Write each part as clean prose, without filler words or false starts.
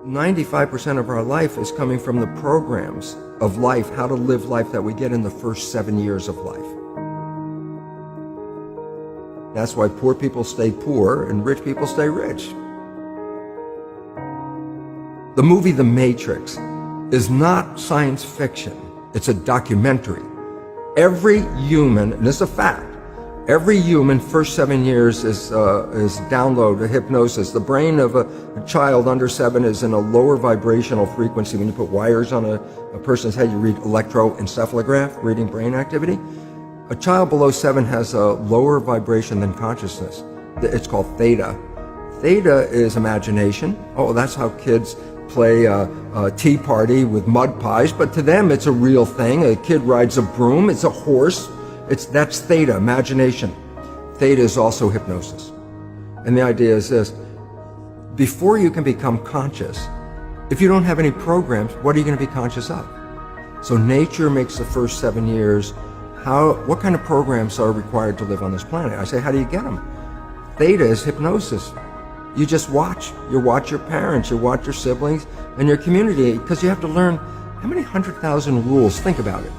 95% of our life is coming from the programs of life, how to live life that we get in the first 7 years of life. That's why poor people stay poor and rich people stay rich. The movie The Matrix is not science fiction. It's a documentary. Every human, and this is a fact, every human first 7 years is download hypnosis. The brain of a child under 7 is in a lower vibrational frequency. When you put wires on a person's head, you read electroencephalograph, reading brain activity. A child below 7 has a lower vibration than consciousness. It's called theta. Theta is imagination. Oh, that's how kids play a tea party with mud pies, but to them it's a real thing. A kid rides a broom, it's a horse. That's theta, imagination. Theta is also hypnosis. And the idea is this: before you can become conscious, if you don't have any programs, what are you going to be conscious of? So nature makes the first 7 years. What kind of programs are required to live on this planet? I say, how do you get them? Theta is hypnosis. You just watch. You watch your parents, you watch your siblings, and your community, because you have to learn how many 100,000 rules. Think about it.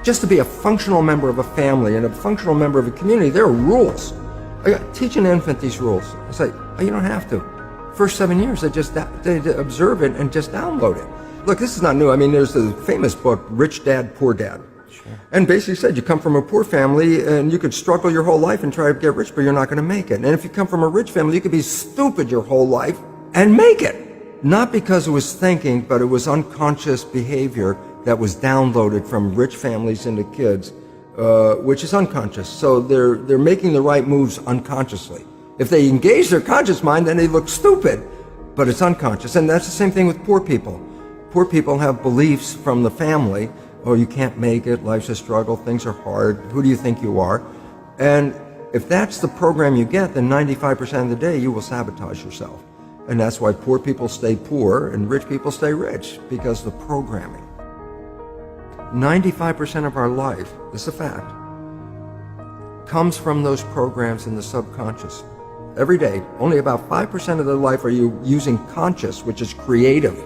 Just to be a functional member of a family and a functional member of a community, there are rules. Teach an infant these rules. I say, oh, you don't have to. First 7 years, they observe it and just download it. Look, this is not new. I mean, there's the famous book, Rich Dad, Poor Dad. Sure. And basically said you come from a poor family and you could struggle your whole life and try to get rich, but you're not going to make it. And if you come from a rich family, you could be stupid your whole life and make it. Not because it was thinking, but it was unconscious behavior that was downloaded from rich families into kids, which is unconscious. So they're making the right moves unconsciously. If they engage their conscious mind, then they look stupid, but it's unconscious. And that's the same thing with poor people. Poor people have beliefs from the family. Oh, you can't make it, life's a struggle, things are hard, who do you think you are? And if that's the program you get, then 95% of the day you will sabotage yourself. And that's why poor people stay poor and rich people stay rich, because the programming. 95% of our life, this is a fact, comes from those programs in the subconscious. Every day, only about 5% of their life are you using conscious, which is creative.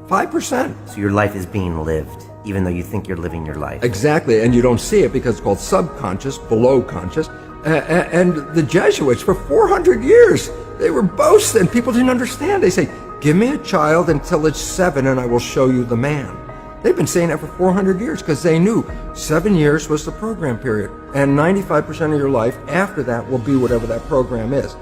5%. So your life is being lived, even though you think you're living your life. Exactly, and you don't see it because it's called subconscious, below conscious. And the Jesuits, for 400 years, they were boasting. People didn't understand. They say, give me a child until it's 7 and I will show you the man. They've been saying that for 400 years because they knew 7 years was the program period. And 95% of your life after that will be whatever that program is.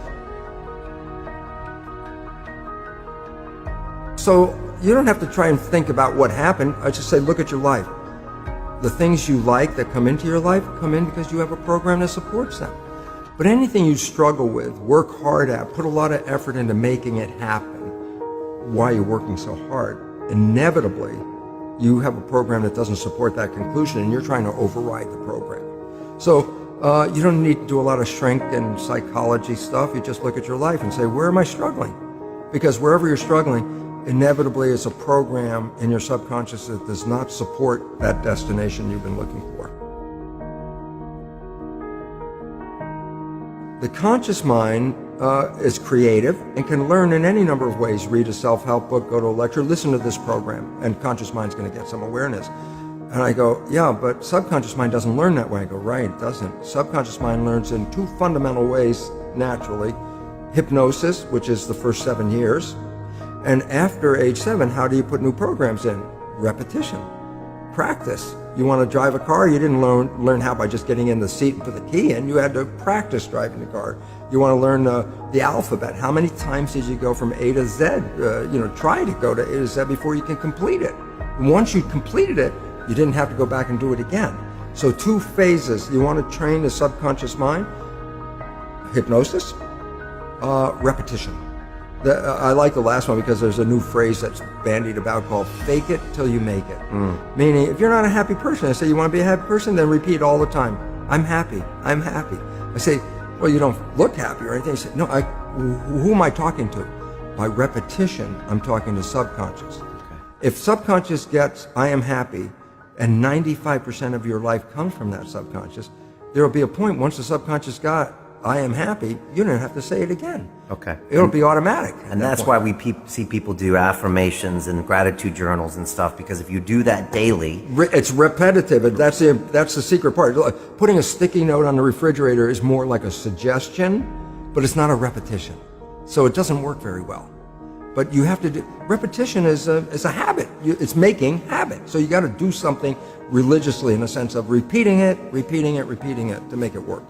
So you don't have to try and think about what happened. I just say, look at your life. The things you like that come into your life come in because you have a program that supports them. But anything you struggle with, work hard at, put a lot of effort into making it happen, why you're working so hard, inevitably you have a program that doesn't support that conclusion and you're trying to override the program. So you don't need to do a lot of shrink and psychology stuff. You just look at your life and say, where am I struggling? Because wherever you're struggling, inevitably it's a program in your subconscious that does not support that destination you've been looking for. The conscious mind is creative and can learn in any number of ways. Read a self-help book, go to a lecture, listen to this program, and conscious mind's going to get some awareness. And I go, yeah, but subconscious mind doesn't learn that way. I go, right, it doesn't. Subconscious mind learns in 2 fundamental ways naturally. Hypnosis, which is the first 7 years. And after age 7, how do you put new programs in? Repetition. Practice. You want to drive a car, you didn't learn how by just getting in the seat and put the key in. You had to practice driving the car. You want to learn the alphabet. How many times did you go from A to Z? Try to go to A to Z before you can complete it. And once you completed it, you didn't have to go back and do it again. So 2 phases. You want to train the subconscious mind. Hypnosis, repetition. I like the last one because there's a new phrase that's bandied about called fake it till you make it. Meaning, if you're not a happy person, I say, you want to be a happy person? Then repeat all the time, I'm happy, I'm happy. I say, well, you don't look happy or anything. I say, no, who am I talking to? By repetition, I'm talking to subconscious. Okay. If subconscious gets, I am happy, and 95% of your life comes from that subconscious, there will be a point once the subconscious got, I am happy, you don't have to say it again. Okay. It'll be automatic. And that's why we see people do affirmations and gratitude journals and stuff, because if you do that daily... It's repetitive, and that's the secret part. Putting a sticky note on the refrigerator is more like a suggestion, but it's not a repetition. So it doesn't work very well. But you have to do... Repetition is a habit. It's making habit. So you got to do something religiously in the sense of repeating it to make it work.